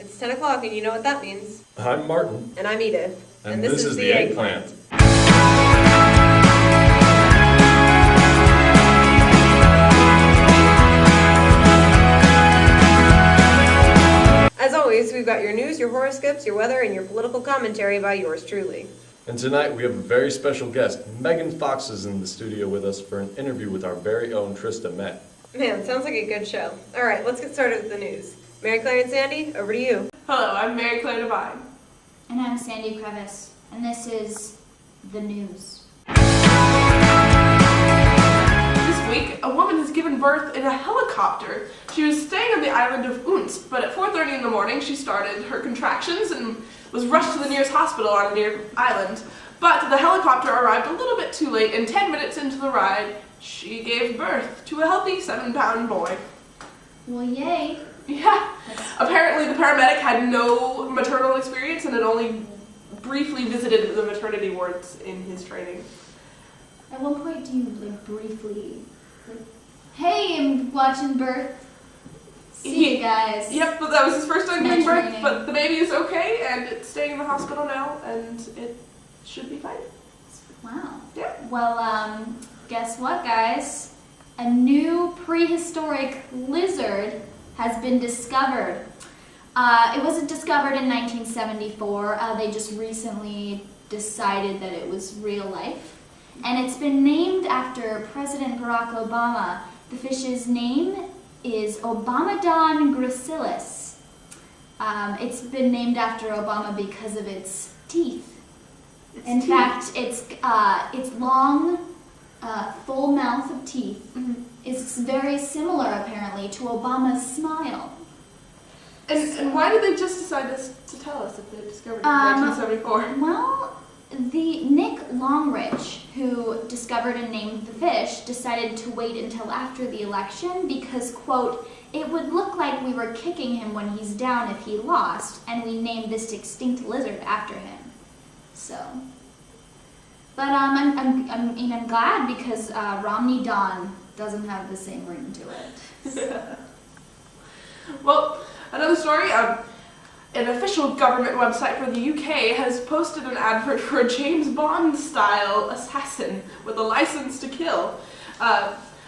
It's 10 o'clock and you know what that means. I'm Martin. And I'm Edith. And this is the Eggplant. As always, we've got your news, your horoscopes, your weather, and your political commentary by yours truly. And tonight we have a very special guest. Megan Fox is in the studio with us for an interview with our very own Trista Met. Man, sounds like a good show. All right, let's get started with the news. Mary Claire and Sandy, over to you. Hello, I'm Mary Claire Devine. And I'm Sandy Crevice, and this is the news. This week, a woman has given birth in a helicopter. She was staying on the island of Unst, but at 4:30 in the morning she started her contractions and was rushed to the nearest hospital on a near island. But the helicopter arrived a little bit too late, and 10 minutes into the ride, she gave birth to a healthy 7-pound boy. Well, yay. Yeah. Apparently the paramedic had no maternal experience and had only briefly visited the maternity wards in his training. At one point, do you, briefly, hey, I'm watching birth. See you guys. Yep, but that was his first time giving birth, Training. but the baby is okay, and it's staying in the hospital now, and it should be fine. Wow. Yeah. Well, guess what, guys? A new prehistoric lizard has been discovered. It wasn't discovered in 1974. They just recently decided that it was real life. And it's been named after President Barack Obama. The fish's name is Obamadon gracilis. It's been named after Obama because of its teeth. In fact, its long, full mouth of teeth is very similar, apparently, to Obama's smile. And why did they just decide to tell us if they discovered it in 1974? Well, the Nick Longrich, who discovered and named the fish, decided to wait until after the election because, quote, it would look like we were kicking him when he's down if he lost, and we named this extinct lizard after him. So, but I'm glad because Romney Dawn doesn't have the same ring to it. Well, another story, an official government website for the UK has posted an advert for a James Bond-style assassin with a license to kill.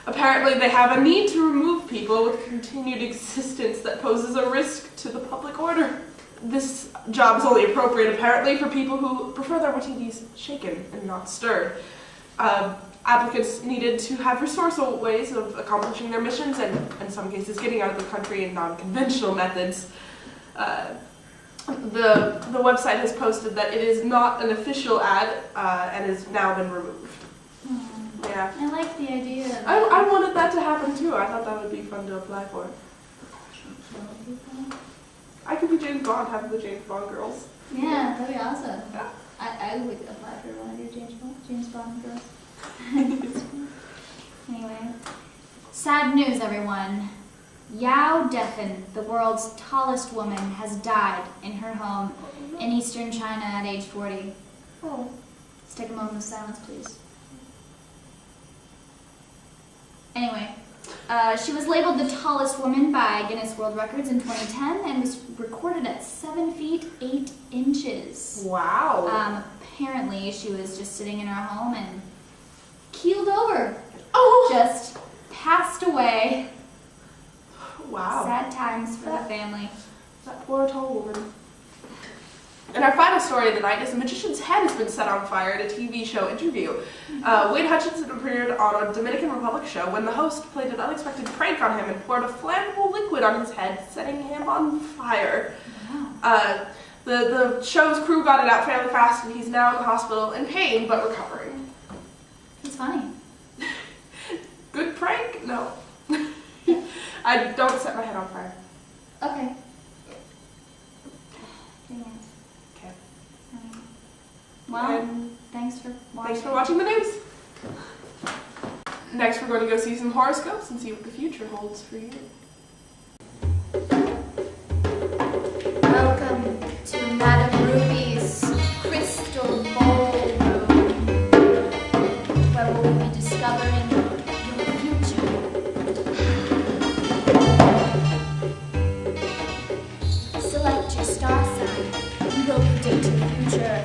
Apparently they have a need to remove people with continued existence that poses a risk to the public order. This job is only appropriate, apparently, for people who prefer their martinis shaken and not stirred. Applicants needed to have resourceful ways of accomplishing their missions and, in some cases, getting out of the country in non-conventional methods. The website has posted that it is not an official ad and has now been removed. Yeah. I like the idea of I wanted that to happen too. I thought that would be fun to apply for. I could be James Bond, have the James Bond girls. Yeah, that'd be awesome. Yeah. I would apply for one of your James Bond girls. Anyway, sad news, everyone. Yao Defen, the world's tallest woman, has died in her home in eastern China at age 40. Oh. Let's take a moment of silence, please. Anyway, she was labeled the tallest woman by Guinness World Records in 2010 and was recorded at 7 feet 8 inches. Wow. Apparently, she was just sitting in her home and keeled over. Oh. Just passed away. Wow. Sad times for the family. That poor tall woman. And our final story of the night is a magician's head has been set on fire at a TV show interview. Wade Hutchinson appeared on a Dominican Republic show when the host played an unexpected prank on him and poured a flammable liquid on his head, setting him on fire. Wow. The show's crew got it out fairly fast, and he's now in the hospital in pain but recovering. It's funny. Good prank? No. I don't set my head on fire. Okay. Dang it. Okay. Well, And thanks for watching. thanks for watching the news. Next, we're going to go see some horoscopes and see what the future holds for you. Welcome to Madame Ruby's Crystal Ballroom, where we'll be discovering your future. Select We'll predict the future.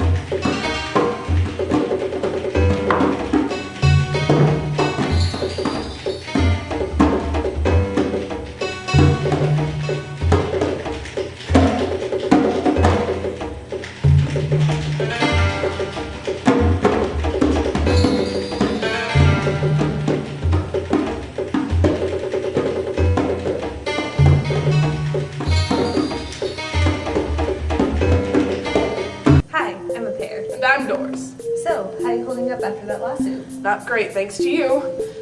Hi, I'm a pear. And I'm Doors. So, how are you holding up after that lawsuit? Not great, thanks to you.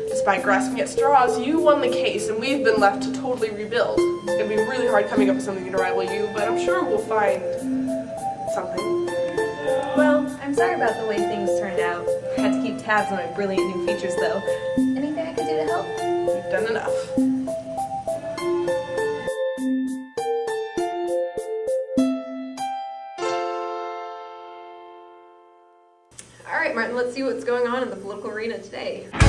Despite grasping at straws, you won the case, and we've been left to totally rebuild. It's gonna be really hard coming up with something to rival you, but I'm sure we'll find something. Well, I'm sorry about the way things turned out. I had to keep tabs on my brilliant new features, though. Anything I could do to help? You've done enough. All right, Martin, let's see what's going on in the political arena today. All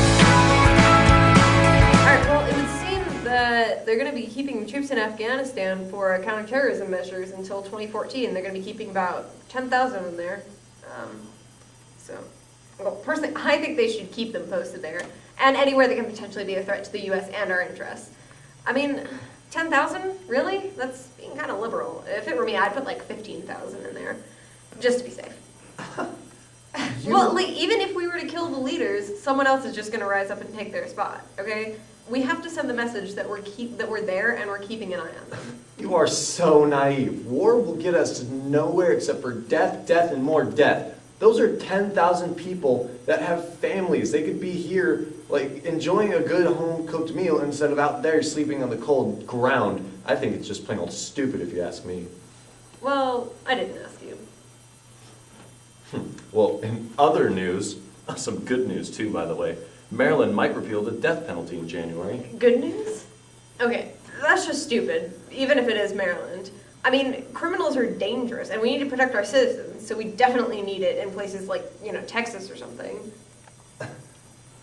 right, well, it would seem that they're going to be keeping troops in Afghanistan for counterterrorism measures until 2014. They're going to be keeping about 10,000 of them there. Well, personally, I think they should keep them posted there, and anywhere that can potentially be a threat to the U.S. and our interests. I mean, 10,000? Really? That's being kind of liberal. If it were me, I'd put like 15,000 in there, just to be safe. Well, like, even if we were to kill the leaders, someone else is just going to rise up and take their spot, okay? We have to send the message that we're there and we're keeping an eye on them. You are so naive. War will get us to nowhere except for death, death, and more death. Those are 10,000 people that have families. They could be here, like, enjoying a good home-cooked meal instead of out there sleeping on the cold ground. I think it's just plain old stupid, if you ask me. Well, I didn't ask you. Well, in other news, some good news too, by the way, Maryland might repeal the death penalty in January. Good news? Okay, that's just stupid, even if it is Maryland. I mean, criminals are dangerous, and we need to protect our citizens, so we definitely need it in places like, Texas or something.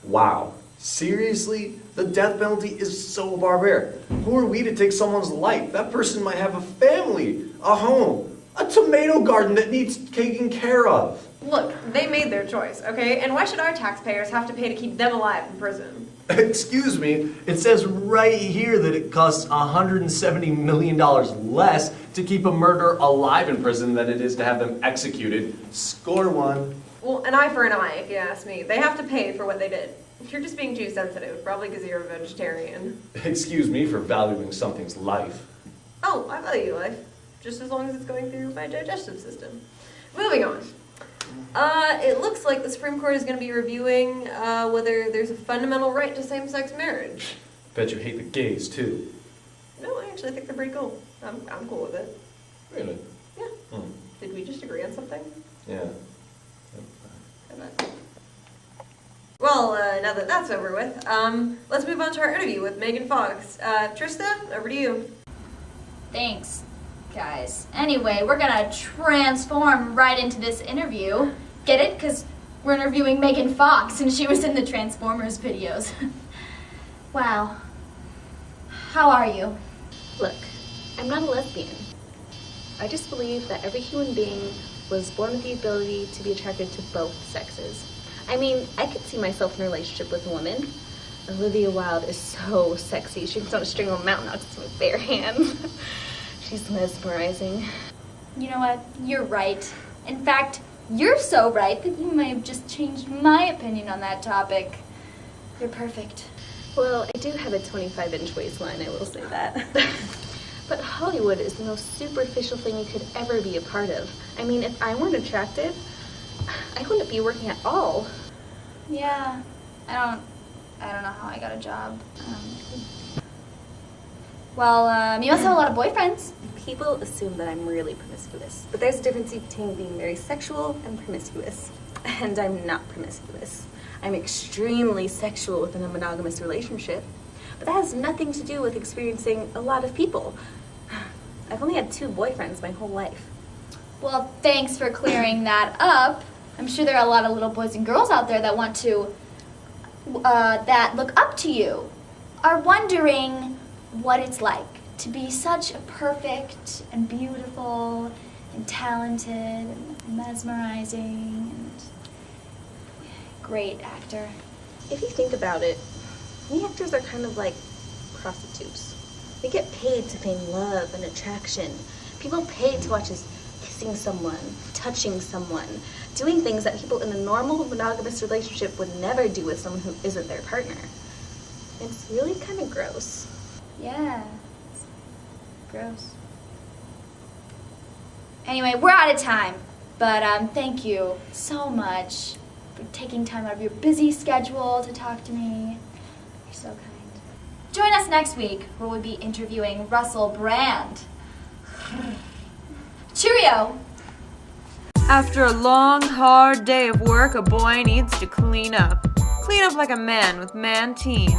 Wow. Seriously? The death penalty is so barbaric. Who are we to take someone's life? That person might have a family, a home, a tomato garden that needs taken care of. Look, they made their choice, okay? And why should our taxpayers have to pay to keep them alive in prison? Excuse me, it says right here that it costs $170 million less to keep a murderer alive in prison than it is to have them executed. Score one. Well, an eye for an eye, if you ask me. They have to pay for what they did. If you're just being too sensitive, probably because you're a vegetarian. Excuse me for valuing something's life. Oh, I value life. Just as long as it's going through my digestive system. Moving on. It looks like the Supreme Court is going to be reviewing whether there's a fundamental right to same-sex marriage. Bet you hate the gays, too. No, I actually think they're pretty cool. I'm cool with it. Really? Yeah. Did we just agree on something? Yeah. Well, now that that's over with, let's move on to our interview with Megan Fox. Trista, over to you. Thanks, guys. Anyway, we're gonna transform right into this interview. Get it? Because we're interviewing Megan Fox, and she was in the Transformers videos. Wow. How are you? Look, I'm not a lesbian. I just believe that every human being was born with the ability to be attracted to both sexes. I mean, I could see myself in a relationship with a woman. Olivia Wilde is so sexy. She can start a string of mountain oxes with bare hands. She's mesmerizing. You know what? You're right. In fact, you're so right that you may have just changed my opinion on that topic. You're perfect. Well, I do have a 25-inch waistline, I will say that. But Hollywood is the most superficial thing you could ever be a part of. I mean, if I weren't attractive, I wouldn't be working at all. Yeah, I don't know how I got a job. Well, you must have a lot of boyfriends. People assume that I'm really promiscuous, but there's a difference between being very sexual and promiscuous. And I'm not promiscuous. I'm extremely sexual within a monogamous relationship, but that has nothing to do with experiencing a lot of people. I've only had 2 boyfriends my whole life. Well, thanks for clearing that up. I'm sure there are a lot of little boys and girls out there that want to, that look up to you, are wondering what it's like to be such a perfect and beautiful and talented and mesmerizing and great actor. If you think about it, we actors are kind of like prostitutes. We get paid to feign love and attraction. People pay to watch us kissing someone, touching someone, doing things that people in a normal monogamous relationship would never do with someone who isn't their partner. It's really kind of gross. Yeah, it's gross. Anyway, we're out of time, but thank you so much for taking time out of your busy schedule to talk to me. You're so kind. Join us next week, where we'll be interviewing Russell Brand. Cheerio! After a long, hard day of work, a boy needs to clean up. Clean up like a man with Mantine.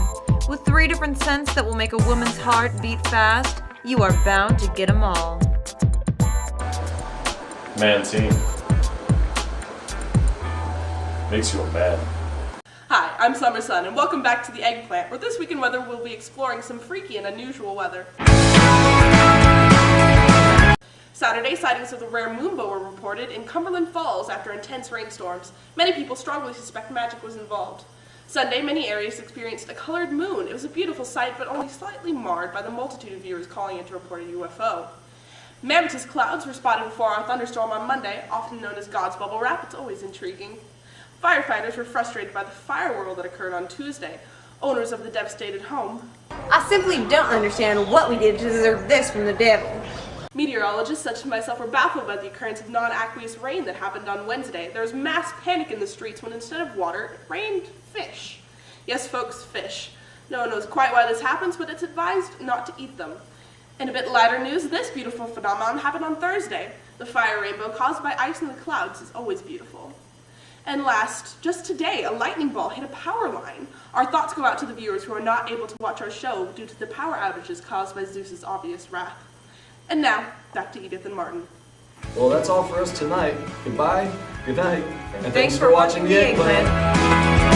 With 3 different scents that will make a woman's heart beat fast, you are bound to get 'em all. Mantine. Makes you a man. Hi, I'm Summer Sun, and welcome back to the Eggplant, where this week in weather we'll be exploring some freaky and unusual weather. Saturday, sightings of the rare moonbow were reported in Cumberland Falls after intense rainstorms. Many people strongly suspect magic was involved. Sunday, many areas experienced a colored moon. It was a beautiful sight, but only slightly marred by the multitude of viewers calling in to report a UFO. Mammotus clouds were spotted before our thunderstorm on Monday, often known as God's Bubble Wrap. It's always intriguing. Firefighters were frustrated by the fire whirl that occurred on Tuesday. Owners of the devastated home. I simply don't understand what we did to deserve this from the devil. Meteorologists such as myself were baffled by the occurrence of non-aqueous rain that happened on Wednesday. There was mass panic in the streets when instead of water, it rained fish. Yes, folks, fish. No one knows quite why this happens, but it's advised not to eat them. In a bit lighter news, this beautiful phenomenon happened on Thursday. The fire rainbow caused by ice in the clouds is always beautiful. And last, just today, a lightning ball hit a power line. Our thoughts go out to the viewers who are not able to watch our show due to the power outages caused by Zeus's obvious wrath. And now, back to Edith and Martin. Well, that's all for us tonight. Goodbye, good night, and Thanks for watching the Eggplant.